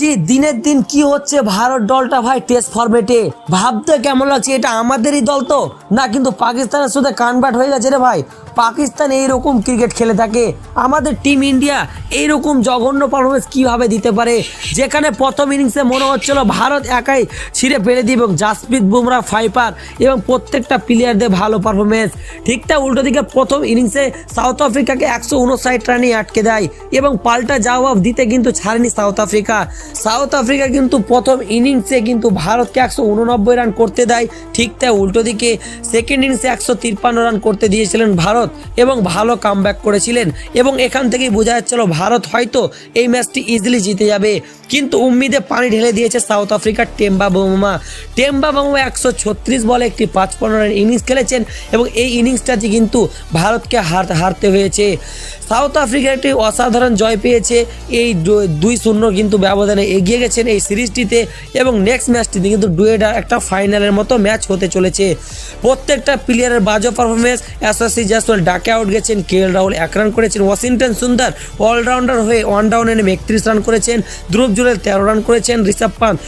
বলছি দিনের দিন কি হচ্ছে ভারত দলটা ভাই টেস্ট ফরম্যাটে ভাবতে কেমন লাগছে, এটা আমাদেরই দল তো না কিন্তু পাকিস্তানের সাথে কনভার্ট হয়ে গেছে রে ভাই। পাকিস্তান এইরকম ক্রিকেট খেলে থাকে, আমাদের টিম ইন্ডিয়া এইরকম জঘন্য পারফরমেন্স কিভাবে দিতে পারে, যেখানে প্রথম ইনিংসে মনে হচ্ছিল ভারত একাই ছিঁড়ে ফেলে দিবে এবং জাসপ্রীত বুমরা ফাইপার এবং প্রত্যেকটা প্লেয়ারদের ভালো পারফরমেন্স। ঠিকঠাক উল্টো দিকে প্রথম ইনিংসে সাউথ আফ্রিকাকে 159 রানে আটকে দেয় এবং পাল্টা জবাব দিতে কিন্তু ছাড়েনি সাউথ আফ্রিকা। সাউথ আফ্রিকা কিন্তু প্রথম ইনিংসে কিন্তু ভারতকে 189 রান করতে দেয়, ঠিকঠাক উল্টো দিকে সেকেন্ড ইনিংসে 153 রান করতে দিয়েছিলেন ভারত এবং ভালো কামব্যাক করেছিলেন এবং এখান থেকেই বোঝা যাচ্ছিল ভারত হয়তো এই ম্যাচটি ইজিলি জিতে যাবে। কিন্তু উম্মিদে পানি ঢেলে দিয়েছে সাউথ আফ্রিকার টেম্বা বামুমা। 136 বলে একটি 55 রানের ইনিংস খেলেছেন এবং এই ইনিংসটাতে কিন্তু ভারতকে হারতে হয়েছে। সাউথ আফ্রিকা একটি অসাধারণ জয় পেয়েছে, এই 2-0 কিন্তু ব্যবধানে এগিয়ে গেছেন এই সিরিজটিতে এবং নেক্সট ম্যাচটিতে কিন্তু ডুয়েডার একটা ফাইনালের মতো ম্যাচ হতে চলেছে। প্রত্যেকটা প্লেয়ারের বাজে পারফরমেন্স, এসএসসি জয়সওয়াল ডাকে আউট গেছেন, কেএল রাহুল 1 রান করেছেন, ওয়াশিংটন সুন্দর অলরাউন্ডার হয়ে 1 ডাউনে নেমে 31 রান করেছেন, ধ্রুব জুরেল 13 রান করেছেন, ঋষভ পান্থ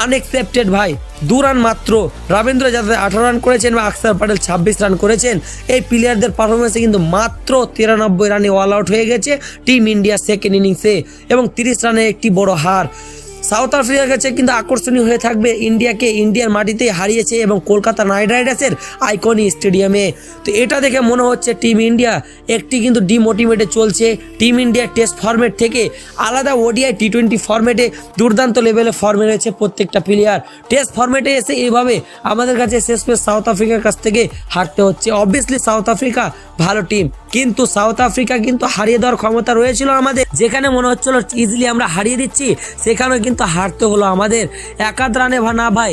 আনএক্সপেক্টেড ভাই 2 রান মাত্র, রবীন্দ্র জাদেজা 18 রান করেছেন এবং অক্ষর প্যাটেল 26 রান করেছেন। এই প্লেয়ারদের পারফরমেন্সে কিন্তু মাত্র 93 রানে অল আউট হয়ে গেছে টিম ইন্ডিয়া সেকেন্ড ইনিংসে এবং 30 রানে একটি বড় হার। সাউথ আফ্রিকার কাছে কিন্তু আকর্ষণীয় হয়ে থাকবে ইন্ডিয়াকে ইন্ডিয়ার মাটিতে হারিয়েছে এবং কলকাতা নাইট রাইডার্সের আইকনিক স্টেডিয়ামে। তো এটা দেখে মনে হচ্ছে টিম ইন্ডিয়া একটি কিন্তু ডিমোটিভেটে চলছে। টিম ইন্ডিয়া টেস্ট ফরম্যাট থেকে আলাদা ওডিআই টি20 ফরম্যাটে দুর্দান্ত লেভেলে ফর্মে রয়েছে প্রত্যেকটা প্লেয়ার। টেস্ট ফরম্যাটে এসে এইভাবে আমাদের কাছে শেষমেশ সাউথ আফ্রিকার কাছ থেকে হারতে হচ্ছে। অবভিয়াসলি সাউথ আফ্রিকা ভালো টিম, কিন্তু সাউথ আফ্রিকা কিন্তু হারিয়ে দেওয়ার ক্ষমতা রয়েছিল আমাদের, যেখানে মনে হচ্ছিল ইজিলি আমরা হারিয়ে দিচ্ছি সেখানেও কিন্তু হারতে হলো আমাদের। 1 রানে না ভাই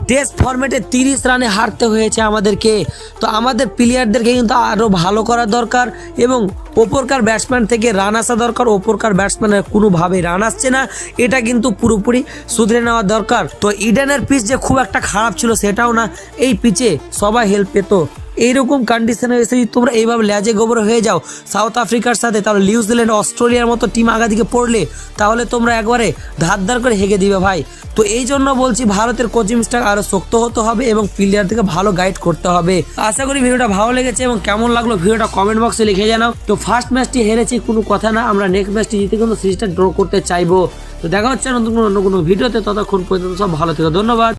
টেস্ট ফরম্যাটে 30 রানে হারতে হয়েছে আমাদেরকে। তো আমাদের প্লেয়ারদেরকে কিন্তু আরও ভালো করা দরকার এবং ওপরকার ব্যাটসম্যান থেকে রান আসা দরকার। ওপরকার ব্যাটসম্যানের কোনোভাবেই রান আসছে না, এটা কিন্তু পুরোপুরি শুধরে নেওয়া দরকার। তো ইডেনের পিচ যে খুব একটা খারাপ ছিল সেটাও না, এই পিচে সবাই হেল্প পেত। এইরকম কন্ডিশনে এসে যদি তোমরা এইভাবে ল্যাজে গোবর হয়ে যাও সাউথ আফ্রিকার সাথে, তাহলে নিউজিল্যান্ড অস্ট্রেলিয়ার মতো টিম আগা দিকে পড়লে তাহলে তোমরা একবারে ধার করে হেগে দিবে ভাই। তো এই জন্য বলছি ভারতের কোচিং স্টাফ আরও শক্ত হতে হবে এবং প্লেয়ারদেরকে ভালো গাইড করতে হবে। আশা করি ভিডিওটা ভালো লেগেছে এবং কেমন লাগলো ভিডিওটা কমেন্ট বক্সে লিখে জানাও। তো ফার্স্ট ম্যাচটি হেরেছি কোনো কথা না, আমরা নেক্সট ম্যাচটি জিতে কিন্তু সিরিজটা ড্র করতে চাইবো। তো দেখা হচ্ছে নতুন কোনো ভিডিওতে, ততক্ষণ পর্যন্ত সব ভালো থেকো, ধন্যবাদ।